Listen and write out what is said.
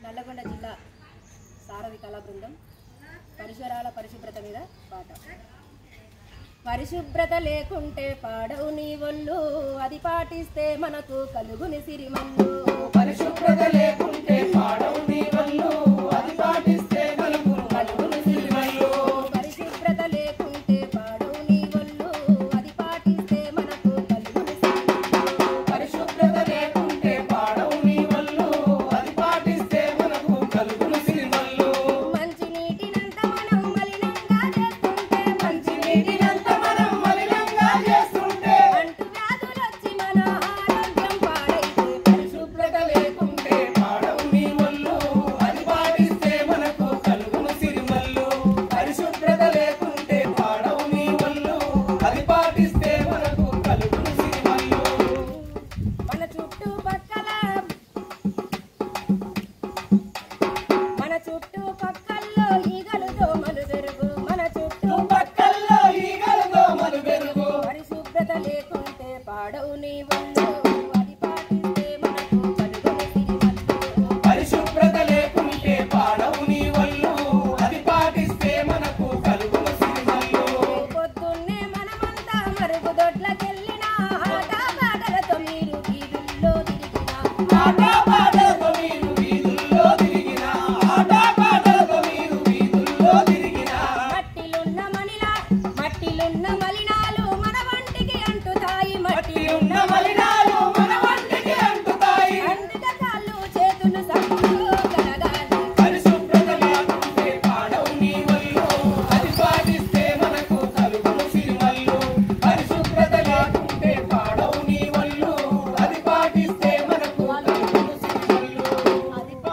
నల్లగొండ జిల్లా సారథి కళా బృందం పరిసరాల పరిశుభ్రత మీద పాట. పరిశుభ్రత లేకుంటే పాడవు నీ ఒళ్ళు, అది పాటిస్తే మనకు కలుగుని సిరిమల్లు. పరిశుభ్రత లేకుంటే